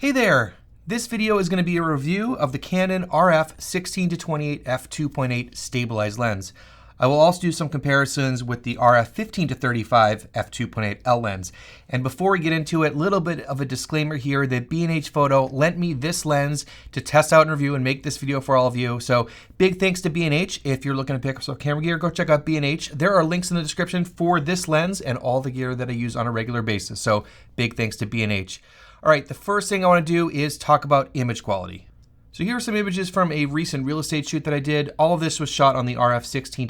Hey there! This video is going to be a review of the Canon RF 16-28 F2.8 stabilized lens. I will also do some comparisons with the RF 15-35 F2.8 L lens. And before we get into it, a little bit of a disclaimer here that B&H Photo lent me this lens to test out and review and make this video for all of you. So big thanks to B&H. If you're looking to pick up some camera gear, go check out B&H. There are links in the description for this lens and all the gear that I use on a regular basis. So big thanks to B&H. All right, the first thing I want to do is talk about image quality. So here are some images from a recent real estate shoot that I did. All of this was shot on the RF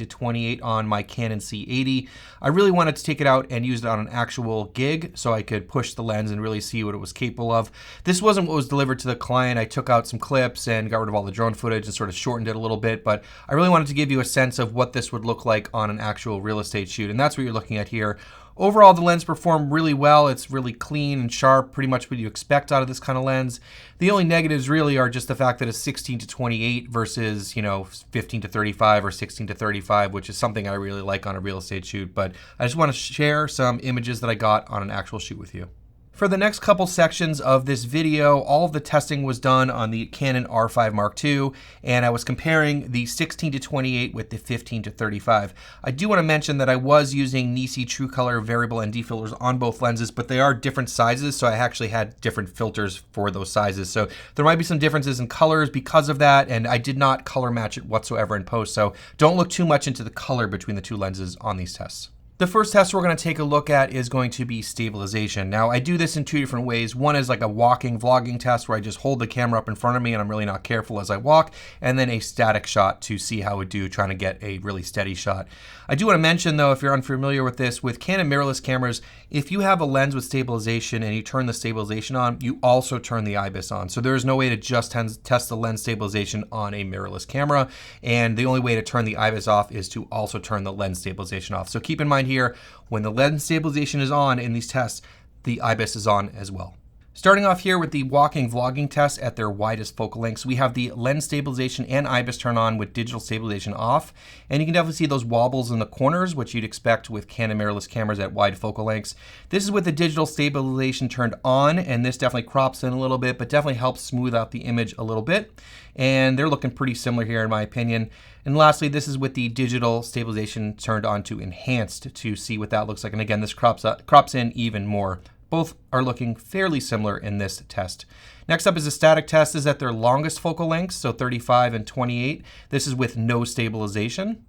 16-28 on my Canon C80. I really wanted to take it out and use it on an actual gig so I could push the lens and really see what it was capable of. This wasn't what was delivered to the client. I took out some clips and got rid of all the drone footage and sort of shortened it a little bit, but I really wanted to give you a sense of what this would look like on an actual real estate shoot, and that's what you're looking at here. Overall, the lens performed really well. It's really clean and sharp, pretty much what you expect out of this kind of lens. The only negatives really are just the fact that it's 16-28 versus, 15-35 or 16-35, which is something I really like on a real estate shoot. But I just want to share some images that I got on an actual shoot with you. For the next couple sections of this video, all of the testing was done on the Canon R5 Mark II, and I was comparing the 16-28 with the 15-35. I do want to mention that I was using Nisi True Color variable ND filters on both lenses, but they are different sizes, so I actually had different filters for those sizes. So there might be some differences in colors because of that, and I did not color match it whatsoever in post, so don't look too much into the color between the two lenses on these tests. The first test we're going to take a look at is going to be stabilization. Now, I do this in two different ways. One is like a walking vlogging test where I just hold the camera up in front of me and I'm really not careful as I walk, and then a static shot to see how it would do, trying to get a really steady shot. I do want to mention though, if you're unfamiliar with this, with Canon mirrorless cameras, if you have a lens with stabilization and you turn the stabilization on, you also turn the IBIS on. So there is no way to just test the lens stabilization on a mirrorless camera, and the only way to turn the IBIS off is to also turn the lens stabilization off. So keep in mind here, when the lens stabilization is on in these tests, the IBIS is on as well. Starting off here with the walking vlogging test at their widest focal lengths, we have the lens stabilization and IBIS turn on with digital stabilization off. And you can definitely see those wobbles in the corners, which you'd expect with Canon mirrorless cameras at wide focal lengths. This is with the digital stabilization turned on, and this definitely crops in a little bit, but definitely helps smooth out the image a little bit. And they're looking pretty similar here in my opinion. And lastly, this is with the digital stabilization turned on to enhanced to see what that looks like. And again, this crops in even more. Both are looking fairly similar in this test. Next up is a static test. This is at their longest focal lengths, so 35 and 28. This is with no stabilization.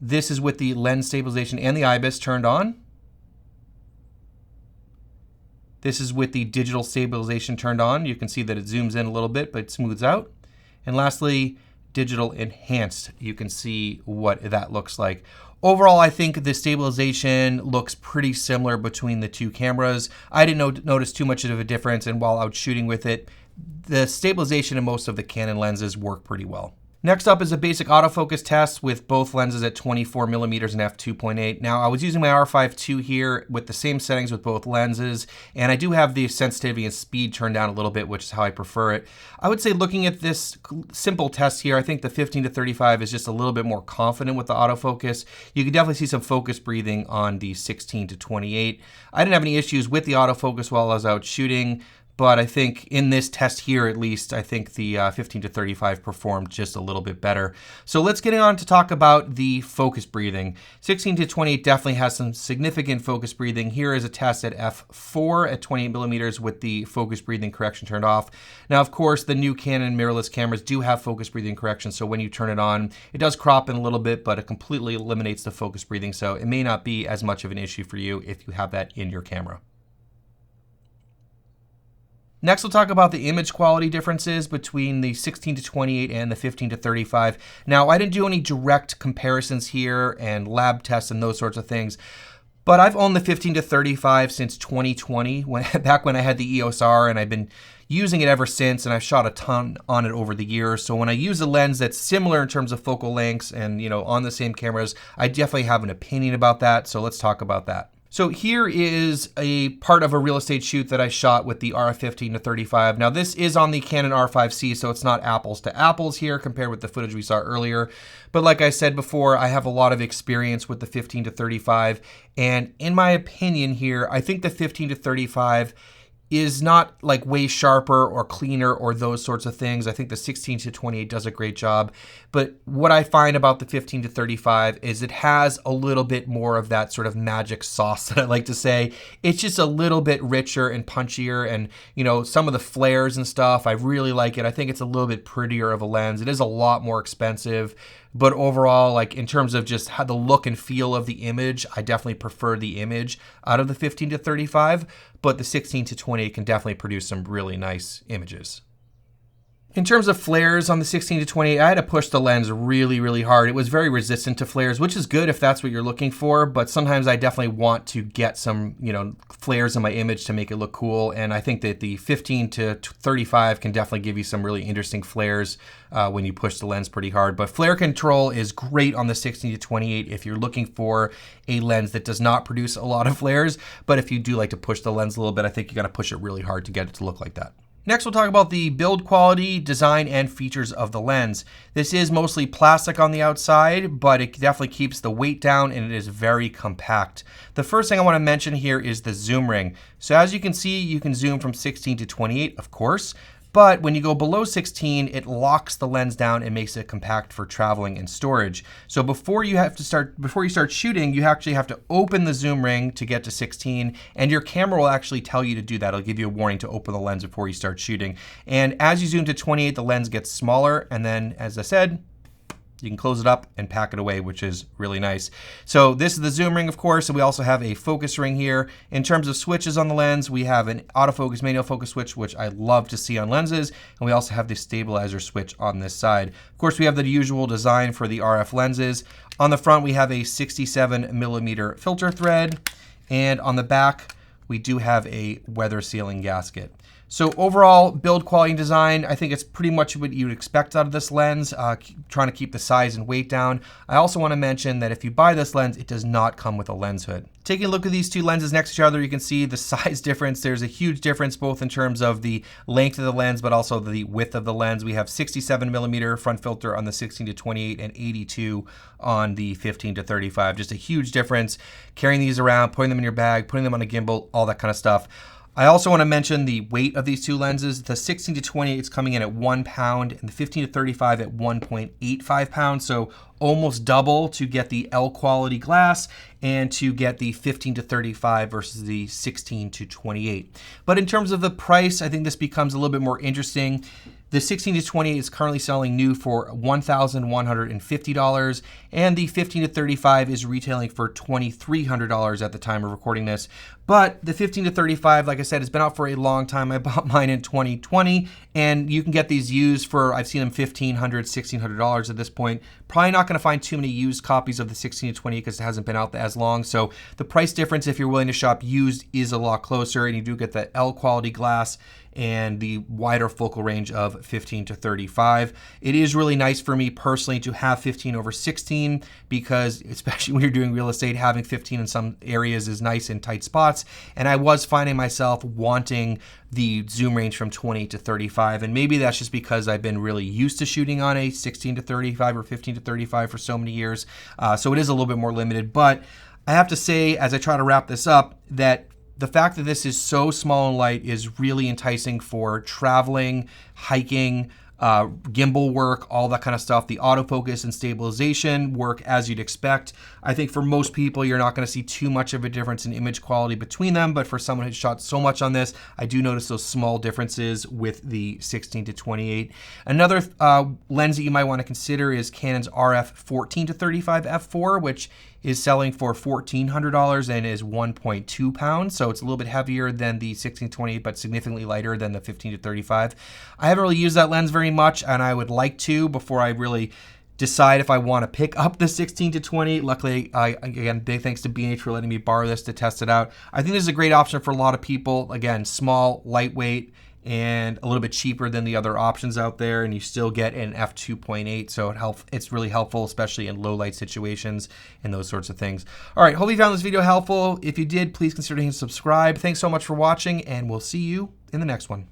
This is with the lens stabilization and the IBIS turned on. This is with the digital stabilization turned on. You can see that it zooms in a little bit, but it smooths out. And lastly, digital enhanced. You can see what that looks like. Overall, I think the stabilization looks pretty similar between the two cameras. I didn't notice too much of a difference, and while out shooting with it, the stabilization in most of the Canon lenses work pretty well. Next up is a basic autofocus test with both lenses at 24mm and f2.8. Now, I was using my R5 II here with the same settings with both lenses, and I do have the sensitivity and speed turned down a little bit, which is how I prefer it. I would say looking at this simple test here, I think the 15-35 is just a little bit more confident with the autofocus. You can definitely see some focus breathing on the 16-28. I didn't have any issues with the autofocus while I was out shooting, but I think in this test here, at least, I think the 15-35 performed just a little bit better. So let's get on to talk about the focus breathing. 16-28 definitely has some significant focus breathing. Here is a test at f4 at 28mm with the focus breathing correction turned off. Now, of course, the new Canon mirrorless cameras do have focus breathing correction, so when you turn it on, it does crop in a little bit, but it completely eliminates the focus breathing, so it may not be as much of an issue for you if you have that in your camera. Next, we'll talk about the image quality differences between the 16-28 and the 15-35. Now, I didn't do any direct comparisons here and lab tests and those sorts of things, but I've owned the 15-35 since 2020, back when I had the EOS R, and I've been using it ever since, and I've shot a ton on it over the years. So when I use a lens that's similar in terms of focal lengths and, on the same cameras, I definitely have an opinion about that, so let's talk about that. So here is a part of a real estate shoot that I shot with the RF 15-35. Now this is on the Canon R5C, so it's not apples to apples here compared with the footage we saw earlier. But like I said before, I have a lot of experience with the 15-35. And in my opinion here, I think the 15-35 is not like way sharper or cleaner or those sorts of things. I think the 16-28 does a great job. But what I find about the 15-35 is it has a little bit more of that sort of magic sauce that I like to say. It's just a little bit richer and punchier, and some of the flares and stuff, I really like it. I think it's a little bit prettier of a lens. It is a lot more expensive, but overall, like in terms of just how the look and feel of the image, I definitely prefer the image out of the 15-35, but the 16-28 can definitely produce some really nice images. In terms of flares on the 16-28, I had to push the lens really, really hard. It was very resistant to flares, which is good if that's what you're looking for, but sometimes I definitely want to get some, flares in my image to make it look cool, and I think that the 15-35 can definitely give you some really interesting flares when you push the lens pretty hard. But flare control is great on the 16-28 if you're looking for a lens that does not produce a lot of flares, but if you do like to push the lens a little bit, I think you gotta push it really hard to get it to look like that. Next, we'll talk about the build quality, design, and features of the lens. This is mostly plastic on the outside, but it definitely keeps the weight down and it is very compact. The first thing I want to mention here is the zoom ring. So as you can see, you can zoom from 16-28, of course, but when you go below 16, it locks the lens down and makes it compact for traveling and storage. So before you start shooting, you actually have to open the zoom ring to get to 16, and your camera will actually tell you to do that. It'll give you a warning to open the lens before you start shooting. And as you zoom to 28, the lens gets smaller, and then, as I said, you can close it up and pack it away, which is really nice. So this is the zoom ring, of course, and we also have a focus ring here. In terms of switches on the lens, we have an autofocus manual focus switch, which I love to see on lenses, and we also have the stabilizer switch on this side. Of course, we have the usual design for the RF lenses. On the front, we have a 67mm filter thread, and on the back, we do have a weather sealing gasket. So overall, build quality and design, I think it's pretty much what you'd expect out of this lens, trying to keep the size and weight down. I also want to mention that if you buy this lens, it does not come with a lens hood. Taking a look at these two lenses next to each other, you can see the size difference. There's a huge difference both in terms of the length of the lens, but also the width of the lens. We have 67mm front filter on the 16-28 and 82 on the 15-35. Just a huge difference. Carrying these around, putting them in your bag, putting them on a gimbal, all that kind of stuff. I also want to mention the weight of these two lenses. The 16-28 is coming in at 1 pound and the 15-35 at 1.85 pounds. So almost double to get the L quality glass and to get the 15-35 versus the 16-28. But in terms of the price, I think this becomes a little bit more interesting. The 16-28 is currently selling new for $1,150, and the 15-35 is retailing for $2,300 at the time of recording this. But the 15-35, like I said, has been out for a long time. I bought mine in 2020, and you can get these used for, I've seen them $1,500, $1,600 at this point. Probably not going to find too many used copies of the 16-28 because it hasn't been out as long. So the price difference, if you're willing to shop used, is a lot closer, and you do get the L quality glass and the wider focal range of 15-35. It is really nice for me personally to have 15/16 because, especially when you're doing real estate, having 15 in some areas is nice in tight spots. And I was finding myself wanting the zoom range from 20-35, and maybe that's just because I've been really used to shooting on a 16-35 or 15-35 for so many years. So it is a little bit more limited, but I have to say, as I try to wrap this up, that the fact that this is so small and light is really enticing for traveling, hiking, gimbal work, all that kind of stuff. The autofocus and stabilization work as you'd expect. I think for most people, you're not going to see too much of a difference in image quality between them, but for someone who's shot so much on this, I do notice those small differences with the 16-28. Another lens that you might want to consider is Canon's RF 14-35 f4, which is selling for $1,400 and is 1.2 pounds. So it's a little bit heavier than the 16-28, but significantly lighter than the 15-35. I haven't really used that lens very much, and I would like to before I really decide if I want to pick up the 16-28. Luckily, again, big thanks to B&H for letting me borrow this to test it out. I think this is a great option for a lot of people. Again, small, lightweight, and a little bit cheaper than the other options out there, and you still get an F2.8, so it's really helpful, especially in low light situations and those sorts of things. All right, hope you found this video helpful. If you did, please consider hitting subscribe. Thanks so much for watching, and we'll see you in the next one.